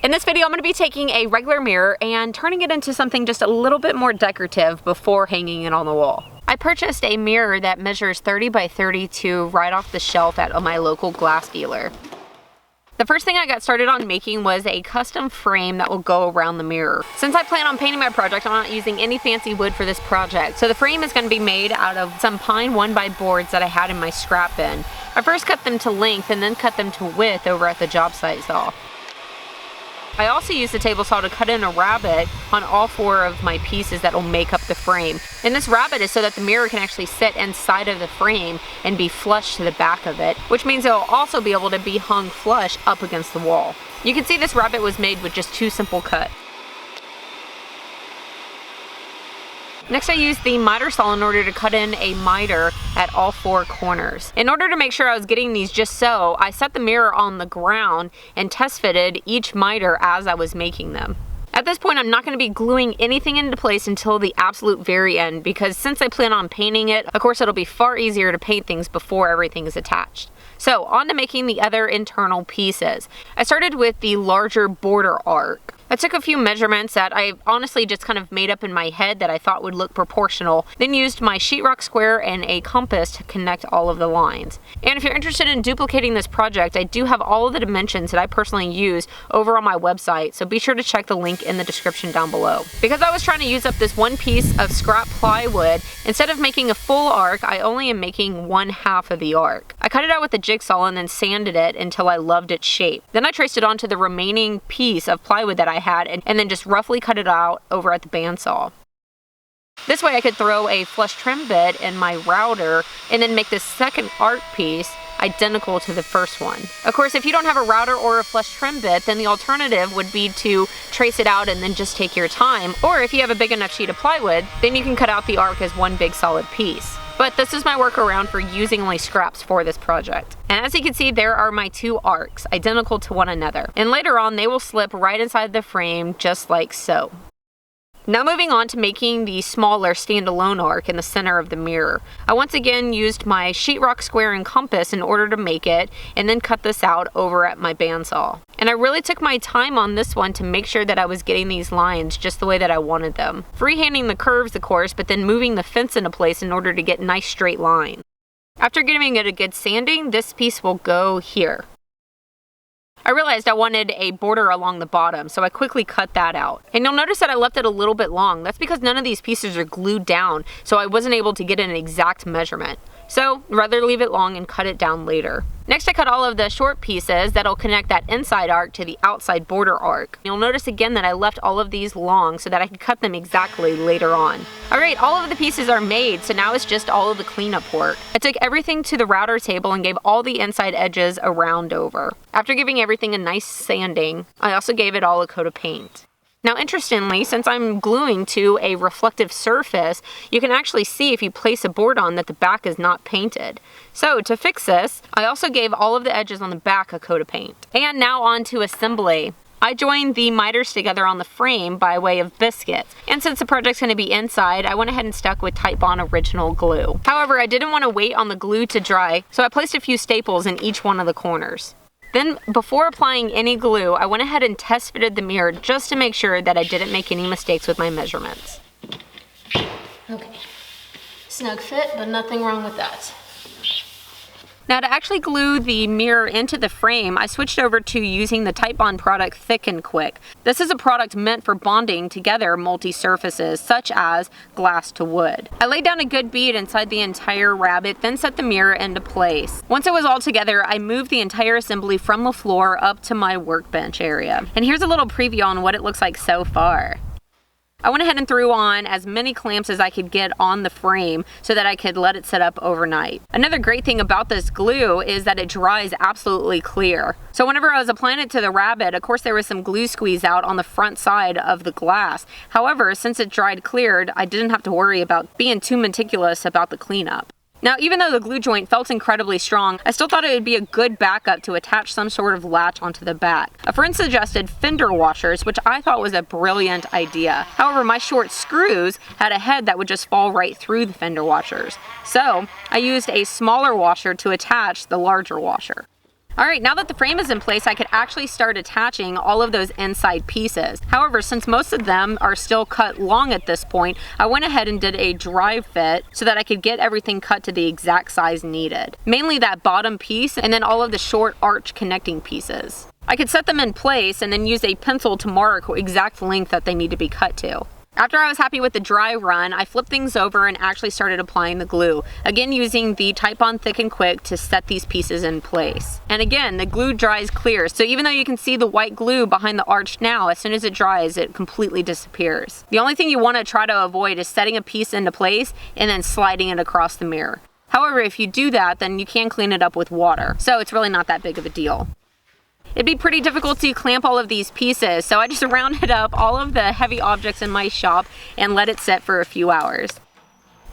In this video, I'm going to be taking a regular mirror and turning it into something just a little bit more decorative before hanging it on the wall. I purchased a mirror that measures 30 by 32 right off the shelf at my local glass dealer. The first thing I got started on making was a custom frame that will go around the mirror. Since I plan on painting my project, I'm not using any fancy wood for this project, so the frame is going to be made out of some pine 1x boards that I had in my scrap bin. I first cut them to length and then cut them to width over at the job site saw. I also used the table saw to cut in a rabbet on all 4 of my pieces that will make up the frame. And this rabbet is so that the mirror can actually sit inside of the frame and be flush to the back of it, which means it will also be able to be hung flush up against the wall. You can see this rabbet was made with just 2 simple cuts. Next, I used the miter saw in order to cut in a miter at all 4 corners. In order to make sure I was getting these just so, I set the mirror on the ground and test fitted each miter as I was making them. At this point, I'm not going to be gluing anything into place until the absolute very end, because since I plan on painting it, of course it'll be far easier to paint things before everything is attached. So, on to making the other internal pieces. I started with the larger border arc. I took a few measurements that I honestly just kind of made up in my head that I thought would look proportional, then used my sheetrock square and a compass to connect all of the lines. And if you're interested in duplicating this project, I do have all of the dimensions that I personally use over on my website, so be sure to check the link in the description down below. Because I was trying to use up this one piece of scrap plywood, instead of making a full arc, I only am making 1/2 of the arc. I cut it out with a jigsaw and then sanded it until I loved its shape. Then I traced it onto the remaining piece of plywood that I had and then just roughly cut it out over at the bandsaw. This way I could throw a flush trim bit in my router and then make this second arc piece identical to the first one. Of course, if you don't have a router or a flush trim bit, then the alternative would be to trace it out and then just take your time. Or if you have a big enough sheet of plywood, then you can cut out the arc as one big solid piece. But this is my workaround for using only scraps for this project. And as you can see, there are my 2 arcs, identical to one another. And later on, they will slip right inside the frame, just like so. Now moving on to making the smaller standalone arc in the center of the mirror. I once again used my sheetrock square and compass in order to make it, and then cut this out over at my bandsaw. And I really took my time on this one to make sure that I was getting these lines just the way that I wanted them. Freehanding the curves, of course, but then moving the fence into place in order to get nice straight lines. After giving it a good sanding, this piece will go here. I realized I wanted a border along the bottom, so I quickly cut that out. And you'll notice that I left it a little bit long. That's because none of these pieces are glued down, so I wasn't able to get an exact measurement. So, rather leave it long and cut it down later. Next, I cut all of the short pieces that'll connect that inside arc to the outside border arc. You'll notice again that I left all of these long so that I could cut them exactly later on. Alright, all of the pieces are made, so now it's just all of the cleanup work. I took everything to the router table and gave all the inside edges a round over. After giving everything a nice sanding, I also gave it all a coat of paint. Now interestingly, since I'm gluing to a reflective surface, you can actually see if you place a board on that the back is not painted. So to fix this, I also gave all of the edges on the back a coat of paint. And now on to assembly. I joined the miters together on the frame by way of biscuits. And since the project's going to be inside, I went ahead and stuck with Titebond original glue. However, I didn't want to wait on the glue to dry, so I placed a few staples in each one of the corners. Then, before applying any glue, I went ahead and test fitted the mirror just to make sure that I didn't make any mistakes with my measurements. Okay, snug fit, but nothing wrong with that. Now to actually glue the mirror into the frame, I switched over to using the Titebond product Thick and Quick. This is a product meant for bonding together multi-surfaces, such as glass to wood. I laid down a good bead inside the entire rabbet, then set the mirror into place. Once it was all together, I moved the entire assembly from the floor up to my workbench area. And here's a little preview on what it looks like so far. I went ahead and threw on as many clamps as I could get on the frame so that I could let it set up overnight. Another great thing about this glue is that it dries absolutely clear. So whenever I was applying it to the rabbet, of course there was some glue squeeze out on the front side of the glass. However, since it dried cleared, I didn't have to worry about being too meticulous about the cleanup. Now, even though the glue joint felt incredibly strong, I still thought it would be a good backup to attach some sort of latch onto the back. A friend suggested fender washers, which I thought was a brilliant idea. However, my short screws had a head that would just fall right through the fender washers. So, I used a smaller washer to attach the larger washer. All right, now that the frame is in place, I could actually start attaching all of those inside pieces. However, since most of them are still cut long at this point, I went ahead and did a dry fit so that I could get everything cut to the exact size needed. Mainly that bottom piece and then all of the short arch connecting pieces. I could set them in place and then use a pencil to mark exact length that they need to be cut to. After I was happy with the dry run, I flipped things over and actually started applying the glue. Again, using the Type On Thick and Quick to set these pieces in place. And again, the glue dries clear, so even though you can see the white glue behind the arch now, as soon as it dries, it completely disappears. The only thing you want to try to avoid is setting a piece into place and then sliding it across the mirror. However, if you do that, then you can clean it up with water, so it's really not that big of a deal. It'd be pretty difficult to clamp all of these pieces, so I just rounded up all of the heavy objects in my shop and let it sit for a few hours.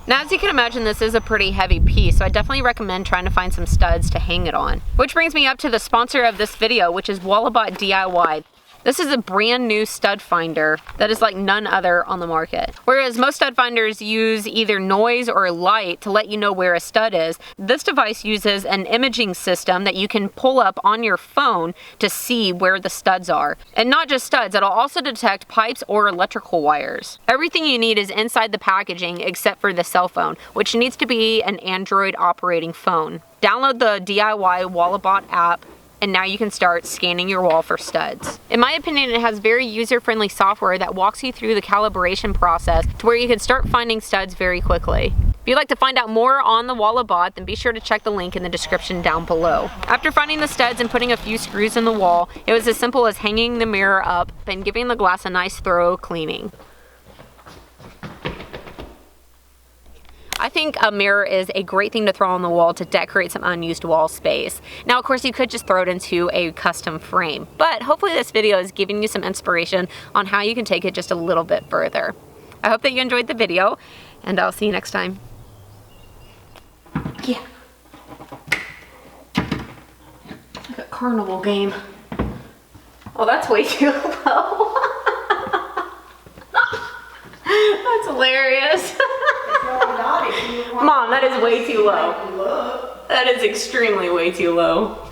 Now, as you can imagine, this is a pretty heavy piece, so I definitely recommend trying to find some studs to hang it on. Which brings me up to the sponsor of this video, which is Wallabot DIY. This is a brand new stud finder that is like none other on the market. Whereas most stud finders use either noise or light to let you know where a stud is, this device uses an imaging system that you can pull up on your phone to see where the studs are. And not just studs, it'll also detect pipes or electrical wires. Everything you need is inside the packaging except for the cell phone, which needs to be an Android operating phone. Download the DIY Wallabot app, and now you can start scanning your wall for studs. In my opinion, it has very user-friendly software that walks you through the calibration process to where you can start finding studs very quickly. If you'd like to find out more on the Wallabot, then be sure to check the link in the description down below. After finding the studs and putting a few screws in the wall, it was as simple as hanging the mirror up and giving the glass a nice thorough cleaning. I think a mirror is a great thing to throw on the wall to decorate some unused wall space. Now, of course, you could just throw it into a custom frame, but hopefully this video is giving you some inspiration on how you can take it just a little bit further. I hope that you enjoyed the video, and I'll see you next time. Yeah. Like a carnival game. Oh, that's way too low. That's hilarious. Mom, that is way too low. That is extremely way too low.